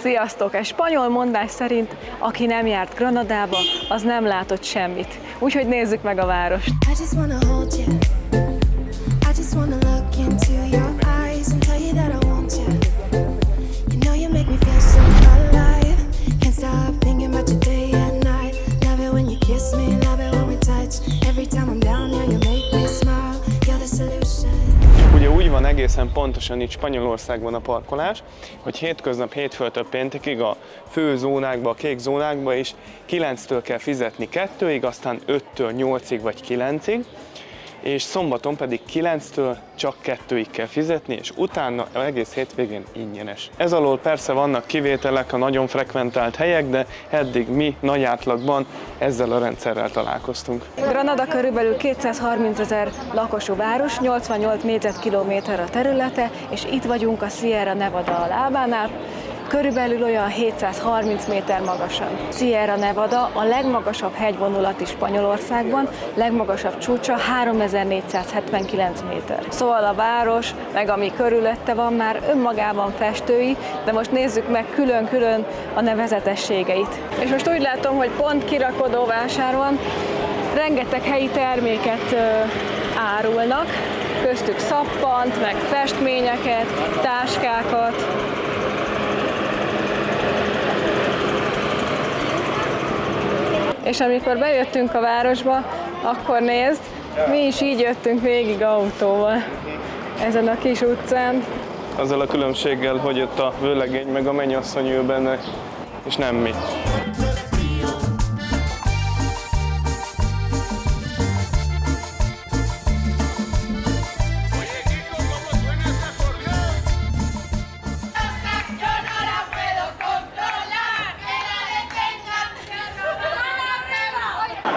Sziasztok! Egy spanyol mondás szerint, aki nem járt Granadába, az nem látott semmit. Úgyhogy nézzük meg a várost. Ugye úgy van egészen pontosan itt Spanyolországban a parkolás, hogy hétköznap hétfőtől péntekig a fő zónákba, a kék zónákba is 9-től kell fizetni 2-ig, aztán 5-től 8-ig vagy 9-ig, és szombaton pedig 9-től csak 2-ig kell fizetni, és utána egész hétvégén ingyenes. Ez alól persze vannak kivételek, a nagyon frekventált helyek, de eddig mi nagy átlagban ezzel a rendszerrel találkoztunk. Granada körülbelül 230 000 lakosú város, 88 négyzetkilométer a területe, és itt vagyunk a Sierra Nevada a lábánál, körülbelül olyan 730 méter magasan. Sierra Nevada a legmagasabb hegyvonulat is Spanyolországban, legmagasabb csúcsa 3479 méter. Szóval a város, meg ami körülötte van, már önmagában festői, de most nézzük meg külön-külön a nevezetességeit. És most úgy látom, hogy pont kirakodó vásár van, rengeteg helyi terméket árulnak, köztük szappant, meg festményeket, táskákat. És amikor bejöttünk a városba, akkor nézd, mi is így jöttünk végig autóval ezen a kis utcán. Azzal a különbséggel, hogy ott a vőlegény meg a mennyasszony ül benne, és nem mi.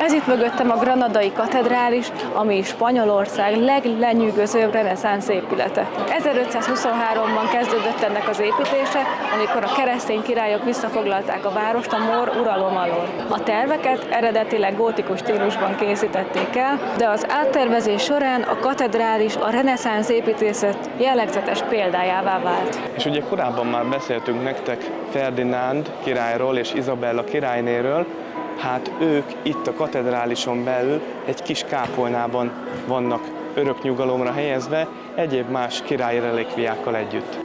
Ez itt mögöttem a granadai katedrális, ami Spanyolország leglenyűgözőbb reneszánsz épülete. 1523-ban kezdődött ennek az építése, amikor a keresztény királyok visszafoglalták a várost a mór uralom alól. A terveket eredetileg gótikus stílusban készítették el, de az áttervezés során a katedrális a reneszánsz építészet jellegzetes példájává vált. És ugye korábban már beszéltünk nektek Ferdinánd királyról és Izabella királynéről, hát ők itt a katedrálison belül egy kis kápolnában vannak örök nyugalomra helyezve, egyéb más királyi relikviákkal együtt.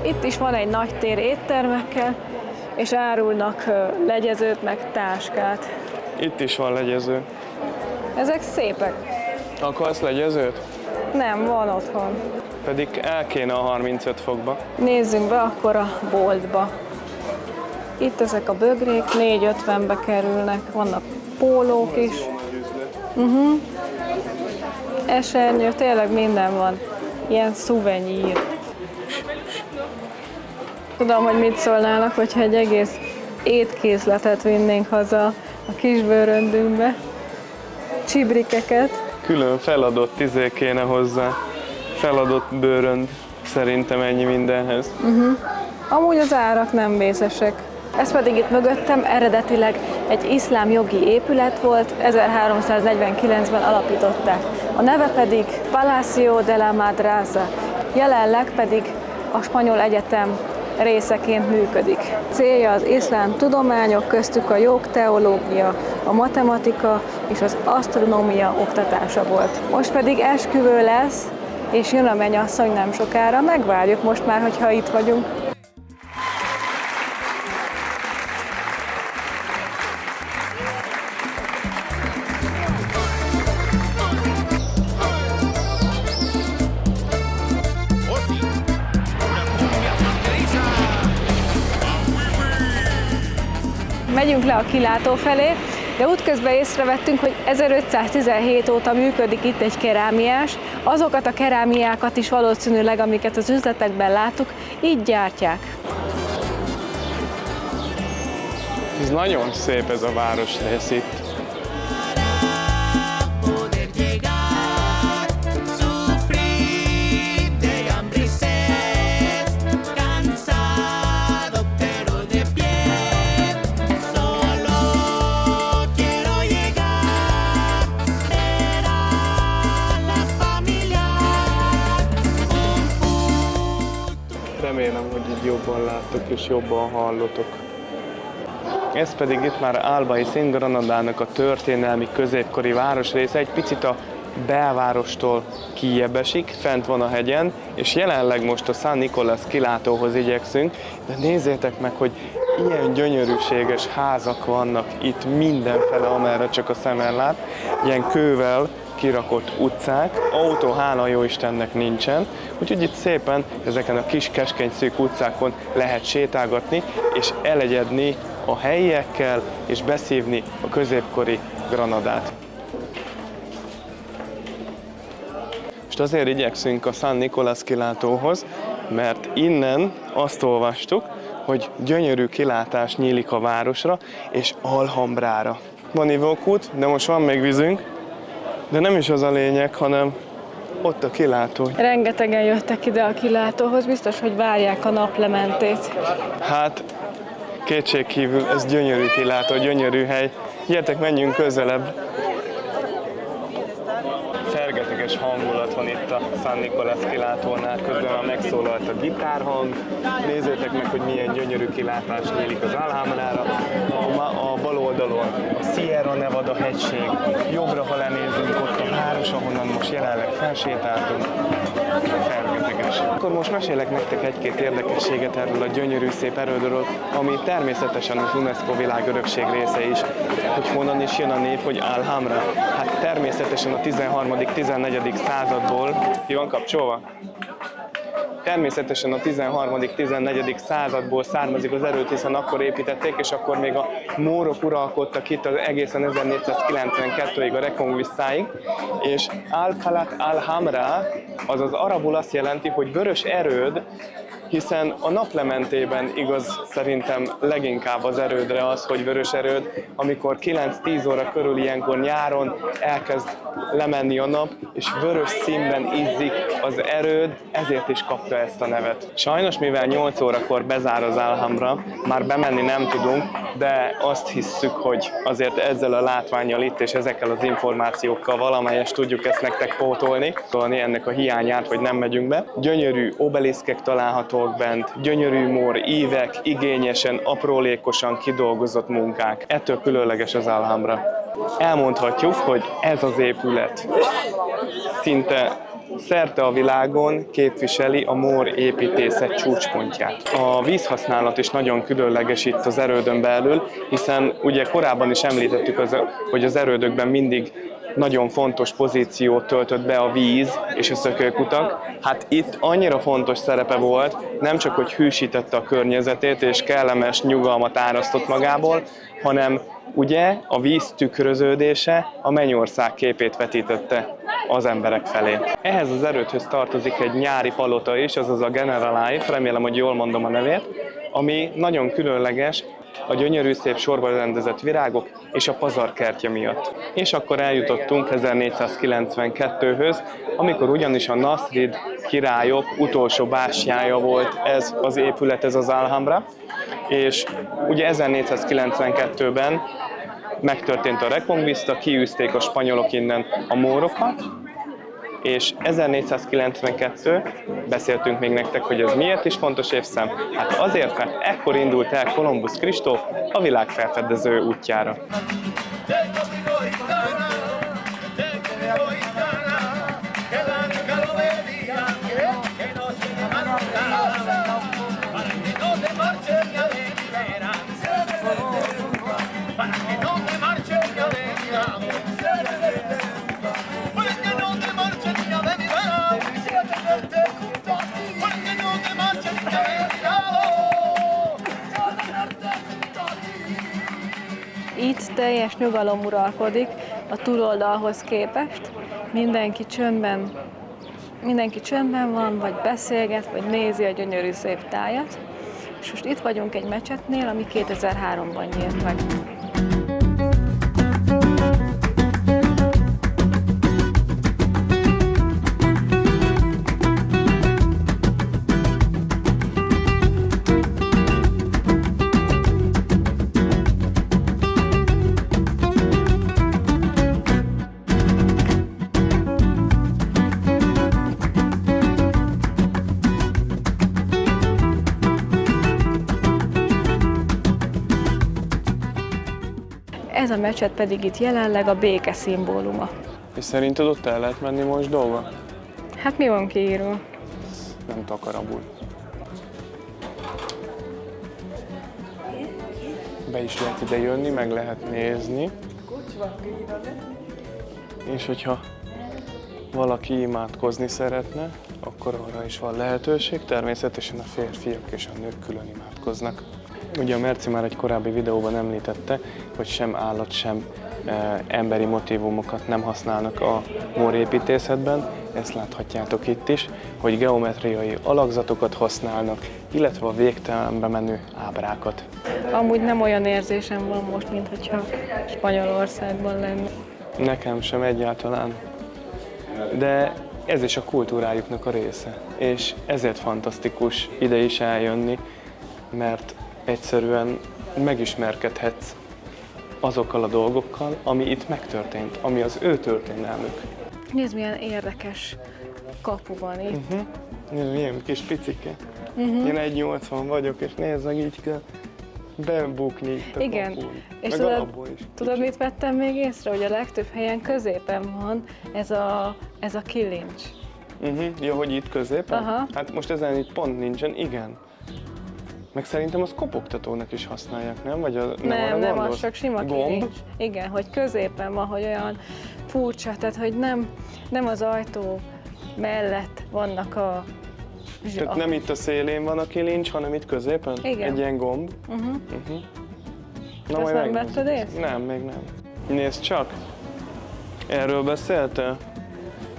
Itt is van egy nagy tér éttermekkel, és árulnak legyezőt, meg táskát. Itt is van legyező. Ezek szépek. Akarsz legyezőt? Nem, van otthon. Pedig el kéne a 35 fokba. Nézzünk be akkor a boltba. Itt ezek a bögrék 4,50-be kerülnek, vannak pólók is. Esernyő, tényleg minden van. Ilyen szuvenyír. Tudom, hogy mit szólnának, hogyha egy egész étkészletet vinnénk haza a kisbőröndünkbe. Csibrikeket. Külön feladott kéne hozzá. Feladott bőrönd, szerintem ennyi mindenhez. Amúgy az árak nem vészesek. Ez pedig itt mögöttem eredetileg egy iszlám jogi épület volt, 1349-ben alapították. A neve pedig Palacio de la Madraza, jelenleg pedig a Spanyol Egyetem részeként működik. Célja az iszlám tudományok, köztük a jog, teológia, a matematika és az asztronómia oktatása volt. Most pedig esküvő lesz, és jön a mennyasszony nem sokára, megvárjuk most már, hogyha itt vagyunk. megyünk le a kilátó felé, de útközben észrevettünk, hogy 1517 óta működik itt egy kerámiás. Azokat a kerámiákat is valószínűleg, amiket az üzletekben láttuk, így gyártják. Ez nagyon szép ez a városrész itt. Remélem, hogy így jobban láttok és jobban hallotok. Ez pedig itt már Albaicín, Granadának a történelmi középkori városrésze, egy picit a belvárostól kijjebb esik, fent van a hegyen, és jelenleg most a San Nicolás kilátóhoz igyekszünk, de nézzétek meg, hogy ilyen gyönyörűséges házak vannak itt mindenfele, amerre csak a szem ellát, ilyen kővel kirakott utcák, autó hála jó Istennek nincsen, úgyhogy itt szépen ezeken a kis keskeny szűk utcákon lehet sétálgatni és elegyedni a helyiekkel és beszívni a középkori Granadát. Most azért igyekszünk a San Nicolás kilátóhoz, mert innen azt olvastuk, hogy gyönyörű kilátás nyílik a városra és Alhambrára. Van ivókút, de most van még vízünk, de nem is az a lényeg, hanem ott a kilátó. Rengetegen jöttek ide a kilátóhoz, biztos, hogy várják a naplementét. Hát, kétségkívül ez gyönyörű kilátó, gyönyörű hely. Gyertek, menjünk közelebb. Fergeteges hangulat van itt a San Nicolás kilátónál, közben már megszólalt a gitárhang. Nézzétek meg, hogy milyen gyönyörű kilátás nyílik az Alhambrára. A bal oldalon a Sierra Nevada hegység, jobbra, ha lenézünk, ott a város, ahonnan most jelenleg felsétáltunk. Fergeteges. Akkor most mesélek nektek egy-két érdekességet erről a gyönyörű szép erődről, ami természetesen az UNESCO világörökség része is. Hogy honnan is jön a név, hogy Alhambra? Hát természetesen a 13.-14. századból. Ki van kapcsolva? Természetesen a 13.-14. századból származik az erőd, hiszen akkor építették, és akkor még a mórok uralkodtak itt az egészen 1492-ig, a Reconquistáig, és Alcalá Alhambra, azaz arabul azt jelenti, hogy vörös erőd, hiszen a naplementében igaz szerintem leginkább az erődre az, hogy vörös erőd, amikor 9-10 óra körül ilyenkor nyáron elkezd lemenni a nap, és vörös színben izzik az erőd, ezért is kapta ezt a nevet. Sajnos, mivel 8 órakor bezár az Alhambra, már bemenni nem tudunk, de azt hisszük, hogy azért ezzel a látvánnyal itt és ezekkel az információkkal valamelyest tudjuk ezt nektek pótolni, ennek a hiányát, hogy nem megyünk be. Gyönyörű obeliszkek találhatók bent, gyönyörű mór, ívek, igényesen, aprólékosan kidolgozott munkák. Ettől különleges az Alhambra. Elmondhatjuk, hogy ez az épület szinte szerte a világon képviseli a mór építészet csúcspontját. A vízhasználat is nagyon különleges itt az erődön belül, hiszen ugye korábban is említettük, hogy az erődökben mindig nagyon fontos pozíciót töltött be a víz és a szökőkutak. Hát itt annyira fontos szerepe volt, nem csak hogy hűsítette a környezetét és kellemes nyugalmat árasztott magából, hanem ugye a víz tükröződése a mennyország képét vetítette az emberek felé. Ehhez az erődhöz tartozik egy nyári palota is, azaz a Generalife, remélem, hogy jól mondom a nevét, ami nagyon különleges a gyönyörű szép sorba rendezett virágok és a pazarkertje miatt. És akkor eljutottunk 1492-höz, amikor ugyanis a Nasrid királyok utolsó bástyája volt ez az épület, ez az Alhambra, és ugye 1492-ben megtörtént a Reconquista, kiűzték a spanyolok innen a mórokat, és 1492, beszéltünk még nektek, hogy ez miért is fontos évszám? Hát azért, mert ekkor indult el Kolumbusz Kristóf a világ felfedező útjára. Itt teljes nyugalom uralkodik a túloldalhoz képest. Mindenki csöndben van, vagy beszélget, vagy nézi a gyönyörű szép tájat. És most itt vagyunk egy mecsetnél, ami 2003-ban nyílt meg. Ez a mecset pedig itt jelenleg a béke szimbóluma. És szerinted ott el lehet menni most dolga? Hát mi van kiírva? Nem takarabul. Be is lehet ide jönni, meg lehet nézni. És hogyha valaki imádkozni szeretne, akkor arra is van lehetőség. Természetesen a férfiak és a nők külön imádkoznak. Ugye a Merci már egy korábbi videóban említette, hogy sem állat, sem emberi motívumokat nem használnak a mórépítészetben. Ezt láthatjátok itt is, hogy geometriai alakzatokat használnak, illetve a végtelenbe menő ábrákat. Amúgy nem olyan érzésem van most, mint hogyha Spanyolországban lenne. Nekem sem egyáltalán. De ez is a kultúrájuknak a része. És ezért fantasztikus ide is eljönni, mert egyszerűen megismerkedhetsz azokkal a dolgokkal, ami itt megtörtént, ami az ő történelmük. Nézd, milyen érdekes kapu van itt. Nézd, milyen kis picike. Én 1,80 vagyok, és nézd meg, így kell bebukni itt a Igen, kapun. és Meg tudod, mit vettem még észre? Hogy a legtöbb helyen középen van ez a kilincs. Ja, hogy itt középen? Aha. Hát most ezen itt pont nincsen, igen. Meg szerintem az kopogtatónak is használják, nem? Vagy Nem, az csak sima gomb? kilincs. Igen, hogy középen van, hogy olyan furcsa, tehát hogy nem az ajtó mellett vannak a Tehát nem itt a szélén van a kilincs, hanem itt középen? Igen. Egy ilyen gomb? Na, Ezt nem vetted észre? Nem, még nem. Nézd csak! Erről beszéltél?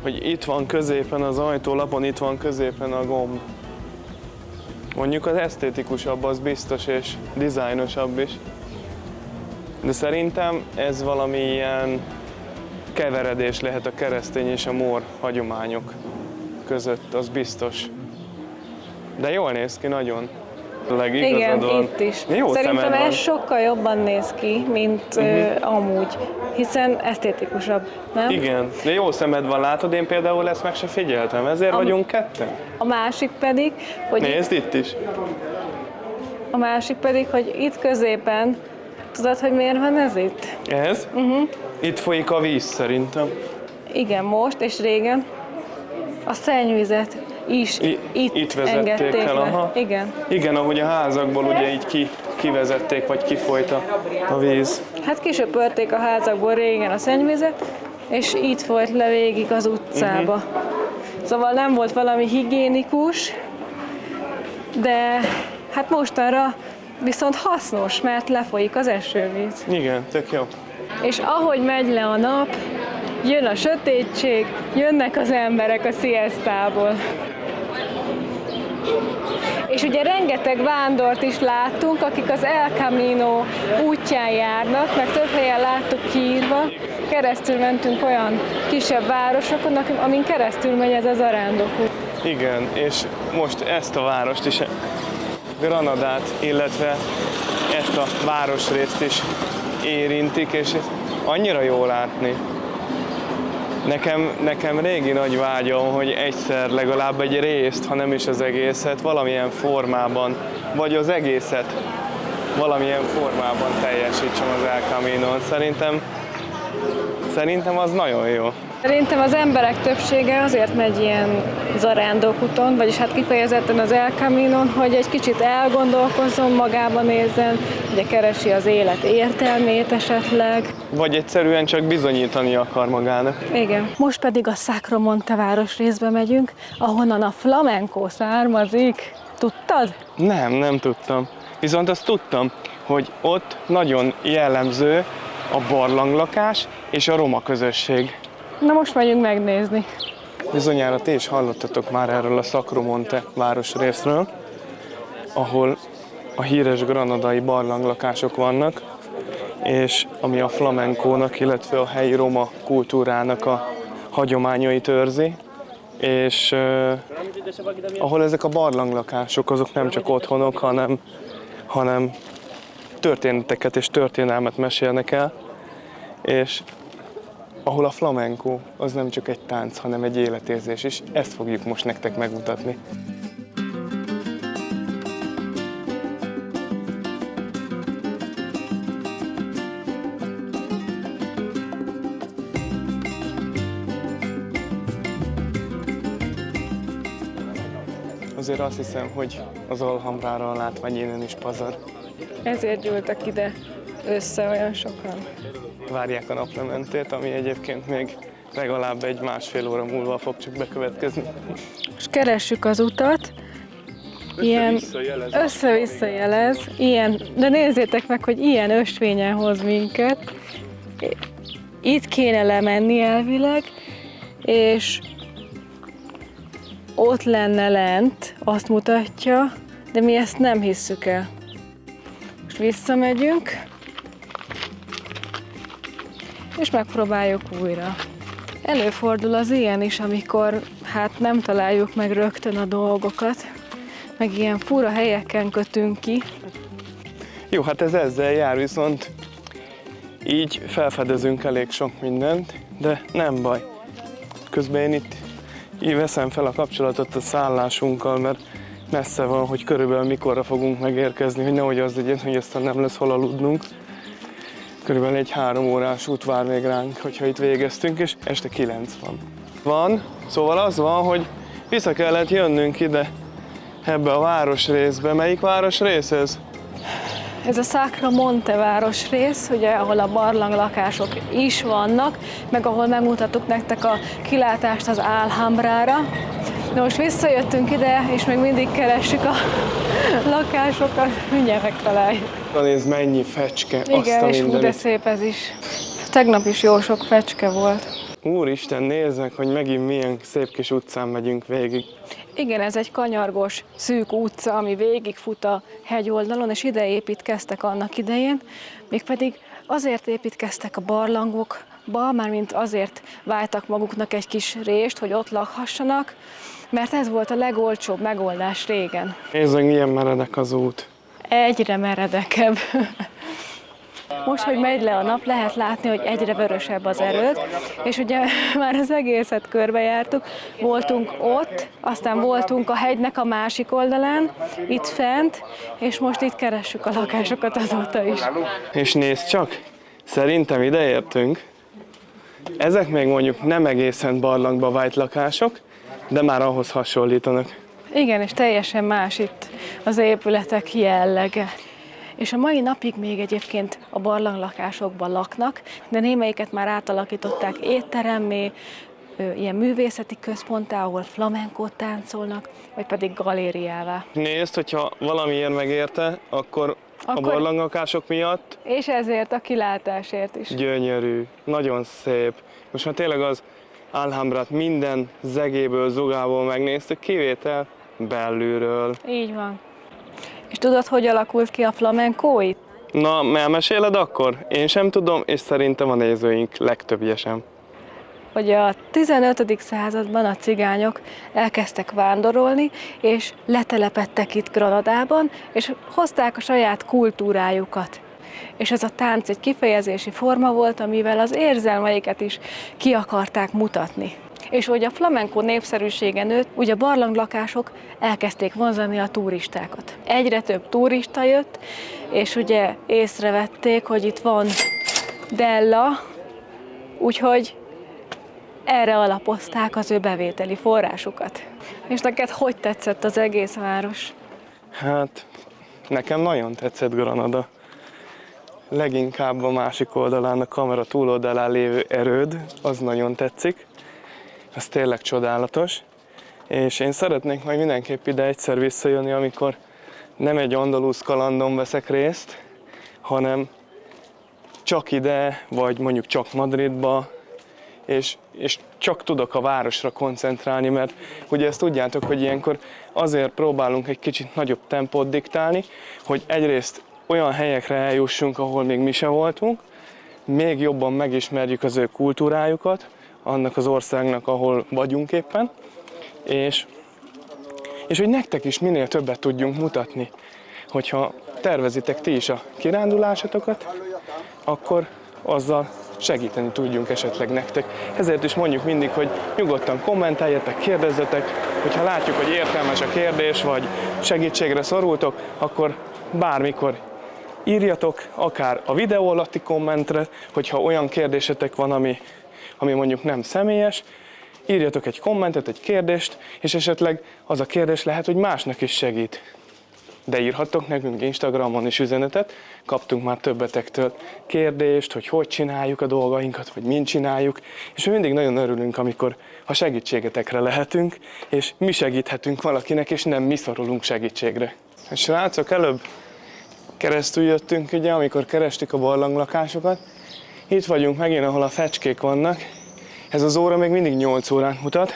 Hogy itt van középen az ajtólapon, itt van középen a gomb. Mondjuk az esztétikusabb, az biztos, és dizájnosabb is. De szerintem ez valami ilyen keveredés lehet a keresztény és a mór hagyományok között, az biztos. De jól néz ki nagyon. Igen, itt is. Jó Szerintem ez van. sokkal jobban néz ki, mint amúgy, hiszen esztétikusabb, nem? Igen, de jó szemed van, látod, én például ezt meg se figyeltem, ezért vagyunk ketten. A másik pedig, hogy Nézd itt is. hogy itt középen, tudod, hogy miért van ez itt? Ez? Itt folyik a víz szerintem. Igen, most és régen a szennyvizet is itt vezették engedték el, le. aha. Igen. Igen, ahogy a házakból ugye így kivezették, vagy kifolyt a víz. Hát kisöpörték a házakból régen a szennyvizet, és itt folyt le végig az utcába. Szóval nem volt valami higiénikus, de hát mostanra viszont hasznos, mert lefolyik az esővíz. Igen, tök jó. És ahogy megy le a nap, jön a sötétség, jönnek az emberek a siestából. És ugye rengeteg vándort is láttunk, akik az El Camino útján járnak, meg több helyen láttuk kiírva. Keresztül mentünk olyan kisebb városokon, amin keresztül megy ez a zarándokút. Igen, és most ezt a várost is, Granadát, illetve ezt a városrészt is érintik, és ez annyira jó látni. Nekem régi nagy vágyom, hogy egyszer legalább egy részt, ha nem is az egészet, valamilyen formában, vagy az egészet valamilyen formában teljesítsem az El Caminon. Szerintem az nagyon jó. Szerintem az emberek többsége azért megy ilyen zarándokúton, vagyis hát kifejezetten az El Caminon, hogy egy kicsit elgondolkozzon, magában nézzen, ugye keresi az élet értelmét esetleg. Vagy egyszerűen csak bizonyítani akar magának. Igen. Most pedig a Sacromonte városrészbe megyünk, ahonnan a flamenco származik. Tudtad? Nem tudtam. Viszont azt tudtam, hogy ott nagyon jellemző a barlanglakás és a roma közösség. Na most megyünk megnézni. Bizonyára ti is hallottatok már erről a Sacro Monte városrészről, ahol a híres granadai barlanglakások vannak, és ami a flamenkónak, illetve a helyi roma kultúrának a hagyományait őrzi, és ahol ezek a barlanglakások azok nem csak otthonok, hanem történeteket és történelmet mesélnek el, és ahol a flamenco az nem csak egy tánc, hanem egy életérzés is. Ezt fogjuk most nektek megmutatni. Azért azt hiszem, hogy az Alhambrára a látvány innen is pazar. Ezért gyűltek ide össze olyan sokan. Várják a naplementét, ami egyébként még legalább 1-1,5 óra múlva fog csak bekövetkezni. És keressük az utat. Ilyen össze-vissza jelez, ilyen, de nézzétek meg, hogy ilyen ösvényen hoz minket. Itt kéne lemenni elvileg, és ott lenne lent, azt mutatja, de mi ezt nem hisszük el. Most visszamegyünk, és megpróbáljuk újra. Előfordul az ilyen is, amikor hát nem találjuk meg rögtön a dolgokat, meg ilyen fura helyeken kötünk ki. Jó, hát ez ezzel jár, viszont így felfedezünk elég sok mindent, de nem baj. Közben én itt így veszem fel a kapcsolatot a szállásunkkal, mert messze van, hogy körülbelül mikorra fogunk megérkezni, hogy nehogy az legyen, hogy aztán nem lesz hol aludnunk. Körülbelül egy 3 órás út vár még ránk, hogyha itt végeztünk, és este 9 van. Szóval az van, hogy vissza kellett jönnünk ide, ebbe a városrészbe. Melyik városrész ez? Ez a Sacro Monte városrész, ugye, ahol a barlanglakások is vannak, meg ahol megmutattuk nektek a kilátást az Alhambrára. De most visszajöttünk ide, és még mindig keressük a lakásokat, mindjárt megtaláljuk. Nézd, mennyi fecske, azt a Igen, és hú, de mindenit. szép ez is. Tegnap is jó sok fecske volt. Úristen, nézd meg, hogy megint milyen szép kis utcán megyünk végig. Igen, ez egy kanyargós, szűk utca, ami végigfut a hegyoldalon, és ide építkeztek annak idején. Mégpedig azért építkeztek a barlangokba, mármint azért váltak maguknak egy kis rést, hogy ott lakhassanak, mert ez volt a legolcsóbb megoldás régen. Nézd meg, milyen meredek az út. Egyre meredekebb. Most, hogy megy le a nap, lehet látni, hogy egyre vörösebb az erőd, és ugye már az egészet körbejártuk, voltunk ott, aztán voltunk a hegynek a másik oldalán, itt fent, és most itt keressük a lakásokat azóta is. És nézd csak, szerintem ide értünk. Ezek még mondjuk nem egészen barlangba vájt lakások, de már ahhoz hasonlítanak. Igen, és teljesen más itt az épületek jellege. És a mai napig még egyébként a barlanglakásokban laknak, de némelyiket már átalakították étteremmé, ilyen művészeti központtá, ahol flamenkót táncolnak, vagy pedig galériává. Nézd, hogyha valamiért megérte, akkor a barlanglakások miatt és ezért a kilátásért is. gyönyörű, nagyon szép. Most már tényleg az Alhambrát minden zegéből, zugából megnéztük, kivétel belülről. Így van. És tudod, hogy alakult ki a flamenkó itt? Na, elmeséled akkor? Én sem tudom, és szerintem a nézőink legtöbbje sem. Hogy a 15. században a cigányok elkezdtek vándorolni, és letelepedtek itt Granadában, és hozták a saját kultúrájukat. És ez a tánc egy kifejezési forma volt, amivel az érzelmeiket is ki akarták mutatni. És hogy a flamenco népszerűsége nőtt, ugye a barlanglakások elkezdték vonzani a turistákat. Egyre több turista jött, és ugye észrevették, hogy itt van Della, úgyhogy erre alapozták az ő bevételi forrásukat. És neked hogy tetszett az egész város? Hát, nekem nagyon tetszett Granada. Leginkább a másik oldalán, a kamera túloldalán lévő erőd, az nagyon tetszik. Ez tényleg csodálatos. És én szeretnék majd mindenképp ide egyszer visszajönni, amikor nem egy andalusz kalandon veszek részt, hanem csak ide, vagy mondjuk csak Madridba, és csak tudok a városra koncentrálni, mert ugye ezt tudjátok, hogy ilyenkor azért próbálunk egy kicsit nagyobb tempót diktálni, hogy egyrészt olyan helyekre eljussunk, ahol még mi se voltunk, még jobban megismerjük az ő kultúrájukat, annak az országnak, ahol vagyunk éppen, és hogy nektek is minél többet tudjunk mutatni. Hogyha tervezitek ti is a kirándulásatokat, akkor azzal segíteni tudjunk esetleg nektek. Ezért is mondjuk mindig, hogy nyugodtan kommentáljatok, kérdezzetek, hogyha látjuk, hogy értelmes a kérdés, vagy segítségre szorultok, akkor bármikor írjatok, akár a videó alatti kommentre, hogyha olyan kérdésetek van, ami mondjuk nem személyes, írjatok egy kommentet, egy kérdést, és esetleg az a kérdés lehet, hogy másnak is segít. De írhattok nekünk Instagramon is üzenetet, kaptunk már többetektől kérdést, hogy csináljuk a dolgainkat, vagy mint csináljuk, és mi mindig nagyon örülünk, amikor a segítségetekre lehetünk, és mi segíthetünk valakinek, és nem mi szorulunk segítségre. A srácok, előbb keresztül jöttünk, ugye, amikor kerestük a barlanglakásokat. Itt vagyunk megint, ahol a fecskék vannak. Ez az óra még mindig 8 órát mutat.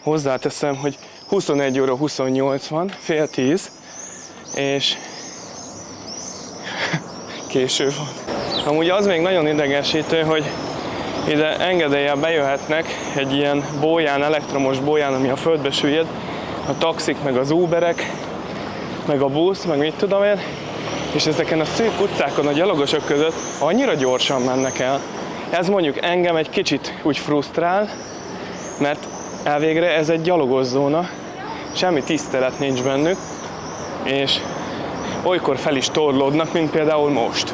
Hozzáteszem, hogy 21 óra 28 van, fél 10, és késő van. Amúgy az még nagyon idegesítő, hogy ide engedéllyel bejöhetnek egy ilyen bóján, elektromos bóján, ami a földbe süllyed, a taxik, meg az Uberek, meg a busz, meg mit tudom én, és ezeken a szűk utcákon a gyalogosok között annyira gyorsan mennek el. Ez mondjuk engem egy kicsit úgy frusztrál, mert elvégre ez egy gyalogos zóna, semmi tisztelet nincs bennük, és olykor fel is torlódnak, mint például most.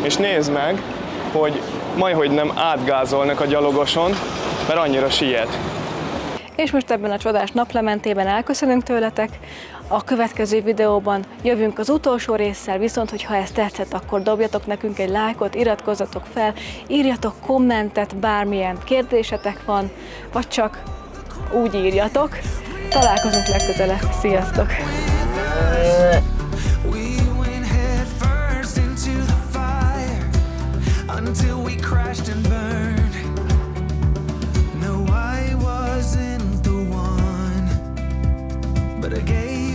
És nézd meg, hogy majdhogy nem átgázolnak a gyalogoson, mert annyira siet. És most ebben a csodás naplementében elköszönünk tőletek. A következő videóban jövünk az utolsó résszel, viszont hogyha ez tetszett, akkor dobjatok nekünk egy lájkot, iratkozzatok fel, írjatok kommentet, bármilyen kérdésetek van, vagy csak úgy írjatok. Találkozunk legközelebb. Sziasztok! But I gave